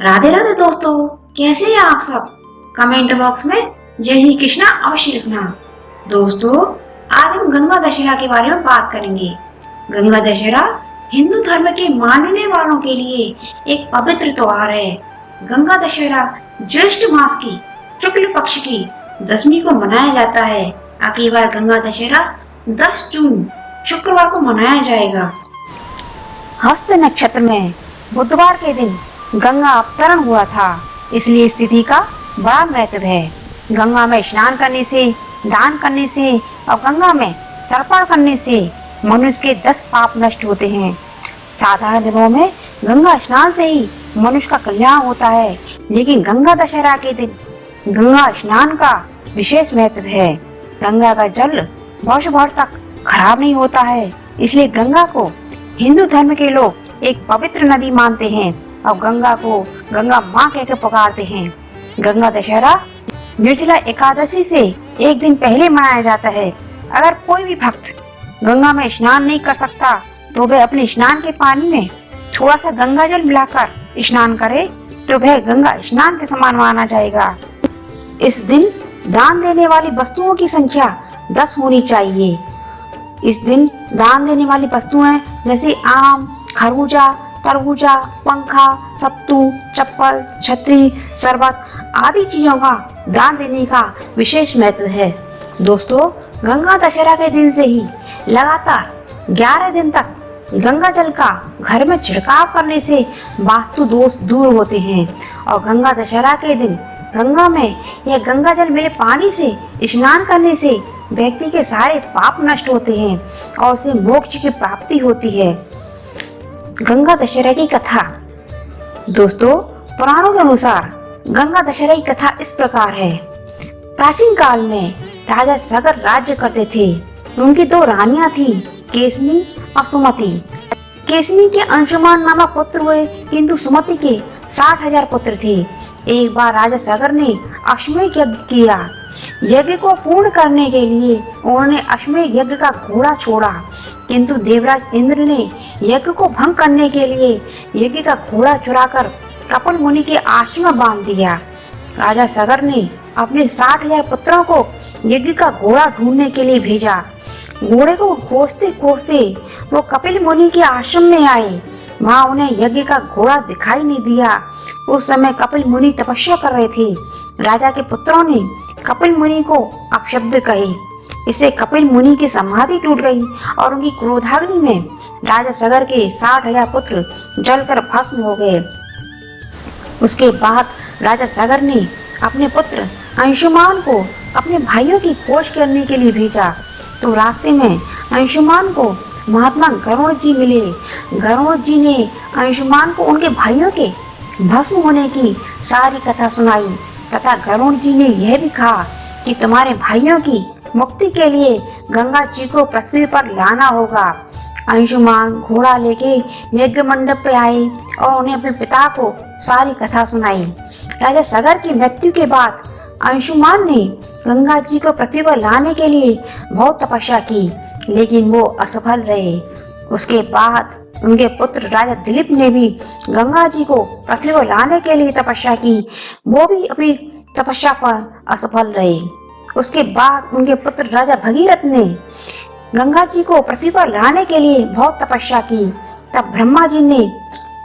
राधे राधे दोस्तों, कैसे हैं आप सब? कमेंट बॉक्स में जय श्री कृष्णा अवश्य लिखना। दोस्तों, आज हम गंगा दशहरा के बारे में बात करेंगे। गंगा दशहरा हिंदू धर्म के मानने वालों के लिए एक पवित्र त्योहार है। गंगा दशहरा ज्येष्ठ मास की शुक्ल पक्ष की दशमी को मनाया जाता है। अगली बार गंगा दशहरा 10 जून शुक्रवार को मनाया जाएगा। हस्त नक्षत्र में बुधवार के दिन गंगा अवतरण हुआ था, इसलिए इस तिथि का बड़ा महत्व है। गंगा में स्नान करने से, दान करने से और गंगा में तर्पण करने से मनुष्य के 10 पाप नष्ट होते हैं। साधारण दिनों में गंगा स्नान से ही मनुष्य का कल्याण होता है, लेकिन गंगा दशहरा के दिन गंगा स्नान का विशेष महत्व है। गंगा का जल वर्ष भर तक खराब नहीं होता है, इसलिए गंगा को हिंदू धर्म के लोग एक पवित्र नदी मानते हैं और गंगा को गंगा माँ कहकर पुकारते हैं। गंगा दशहरा निर्जला एकादशी से एक दिन पहले मनाया जाता है। अगर कोई भी भक्त गंगा में स्नान नहीं कर सकता तो वह अपने स्नान के पानी में थोड़ा सा गंगा जल मिलाकर स्नान करे तो वह गंगा स्नान के समान माना जाएगा। इस दिन दान देने वाली वस्तुओं की संख्या 10 होनी चाहिए। इस दिन दान देने वाली वस्तुएं जैसे आम, खरबूजा, तरबूजा, पंखा, सत्तू, चप्पल, छतरी, शरबत आदि चीजों का दान देने का विशेष महत्व है। दोस्तों, गंगा दशहरा के दिन से ही लगातार 11 दिन तक गंगा जल का घर में छिड़काव करने से वास्तु दोष दूर होते हैं और गंगा दशहरा के दिन गंगा में या गंगा जल मिले पानी से स्नान करने से व्यक्ति के सारे पाप नष्ट होते हैं और उसे मोक्ष की प्राप्ति होती है। गंगा दशहरा की कथा। दोस्तों, पुराणों के अनुसार गंगा दशहरा की कथा इस प्रकार है। प्राचीन काल में राजा सगर राज्य करते थे। उनकी 2 रानियां थी, केसनी और सुमति। केसनी के अंशुमान नामक पुत्र हुए, किंतु सुमति के 60,000 पुत्र थे। एक बार राजा सगर ने अश्वमेध यज्ञ किया। यज्ञ को पूर्ण करने के लिए उन्होंने अश्वमेध यज्ञ का घोड़ा छोड़ा, किंतु देवराज इंद्र ने यज्ञ को भंग करने के लिए यज्ञ का घोड़ा चुराकर कपिल मुनि के आश्रम में बांध दिया। राजा सगर ने अपने 60,000 पुत्रों को यज्ञ का घोड़ा ढूंढने के लिए भेजा। घोड़े को खोजते खोजते वो कपिल मुनि के आश्रम में आए। वहाँ उन्हें यज्ञ का घोड़ा दिखाई नहीं दिया। उस समय कपिल मुनि तपस्या कर रहे थे। राजा के पुत्रों ने कपिल मुनि को अपशब्द कहे। इससे कपिल मुनि की समाधि टूट गई और उनकी क्रोधाग्नि में राजा सगर के 60,000 पुत्र जलकर भस्म हो गए। उसके बाद राजा सगर ने अपने पुत्र अंशुमान को अपने भाइयों की खोज करने के लिए भेजा, तो रास्ते में अंशुमान को महात्मा गरुड़ जी मिले। गरुड़ जी ने अंशुमान को उनके भाइयों के भस्म होने की सारी कथा सुनाई तथा गरुड़ जी ने यह भी कहा कि तुम्हारे भाइयों की मुक्ति के लिए गंगा जी को पृथ्वी पर लाना होगा। अंशुमान घोड़ा लेके यज्ञ मंडप पे आए और उन्हें अपने पिता को सारी कथा सुनाई। राजा सगर की मृत्यु के बाद अंशुमान ने गंगा जी को पृथ्वी पर लाने के लिए बहुत तपस्या की, लेकिन वो असफल रहे। उसके बाद उनके पुत्र राजा दिलीप ने भी गंगा जी को पृथ्वी पर लाने के लिए तपस्या की, वो भी अपनी तपस्या पर असफल रहे। उसके बाद उनके पुत्र राजा भगीरथ ने गंगा जी को पृथ्वी पर लाने के लिए बहुत तपस्या की। तब ब्रह्मा जी ने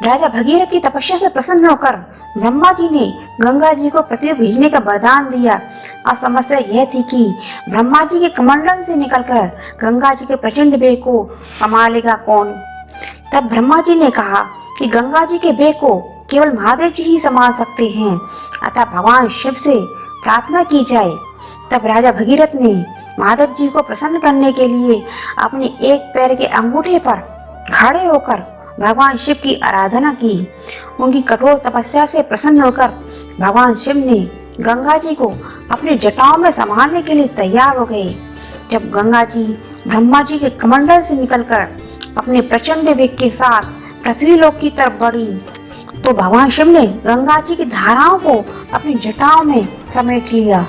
राजा भगीरथ की तपस्या से प्रसन्न होकर ब्रह्मा जी ने गंगा जी को पृथ्वी पर भेजने का वरदान दिया। अब समस्या यह थी कि ब्रह्मा जी के कमंडल से निकलकर गंगा जी के प्रचंड वेग को संभालेगा कौन। तब ब्रह्मा जी ने कहा कि गंगा जी के वेग को केवल महादेव जी ही संभाल सकते हैं, अतः भगवान शिव से प्रार्थना की जाए। तब राजा भगीरथ ने महादेव जी को प्रसन्न करने के लिए अपने एक पैर के अंगूठे पर खड़े होकर भगवान शिव की आराधना की। उनकी कठोर तपस्या से प्रसन्न होकर भगवान शिव ने गंगा जी को अपने जटाओं में संभालने के लिए तैयार हो गए। जब गंगा जी ब्रह्मा जी के कमंडल से निकलकर अपने प्रचंड वेग के साथ पृथ्वी लोक की तरफ बढ़ी, तो भगवान शिव ने गंगा जी की धाराओं को अपनी जटाओं में समेट लिया।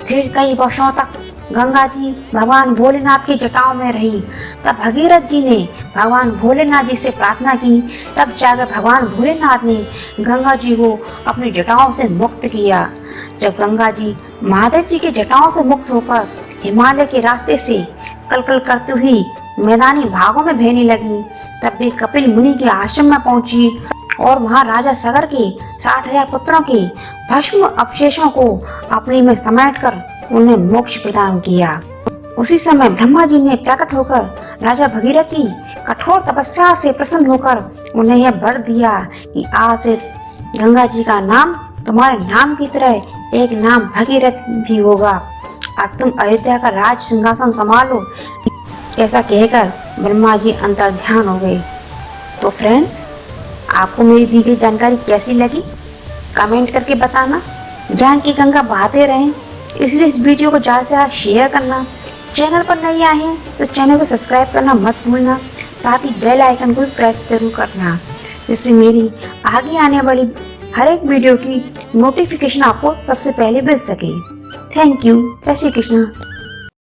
फिर कई वर्षों तक गंगा जी भगवान भोलेनाथ की जटाओं में रही। तब भगीरथ जी ने भगवान भोलेनाथ जी से प्रार्थना की। तब जाकर भगवान भोलेनाथ ने गंगा जी को अपनी जटाओं से मुक्त किया। जब गंगा जी महादेव जी की जटाओं से मुक्त होकर हिमालय के रास्ते से कलकल करती हुई मैदानी भागों में बहने लगी, तब वे कपिल मुनि के आश्रम में पहुंची और वहां राजा सगर के 60,000 पुत्रों के भस्म अवशेषों को अपने में समेटकर उन्हें मोक्ष प्रदान किया। उसी समय ब्रह्मा जी ने प्रकट होकर राजा भगीरथ की कठोर तपस्या से प्रसन्न होकर उन्हें यह वर दिया कि आज से गंगा जी का नाम तुम्हारे नाम की तरह एक नाम भगीरथ भी होगा। अब तुम अयोध्या का राज सिंहासन संभालो। ऐसा कहकर ब्रह्मा जी अंतर्ध्यान हो गए। तो फ्रेंड्स, आपको मेरी दी गई जानकारी कैसी लगी कमेंट करके बताना। ज्ञान की गंगा बहाते रहें, इसलिए इस वीडियो को ज़्यादा से ज़्यादा शेयर करना। चैनल पर नए आए हैं तो चैनल को सब्सक्राइब करना मत भूलना, साथ ही बेल आइकन को भी प्रेस जरूर करना, जिससे मेरी आगे आने वाली हर एक वीडियो की नोटिफिकेशन आपको सबसे पहले मिल सके। Thank you. जय श्री कृष्ण।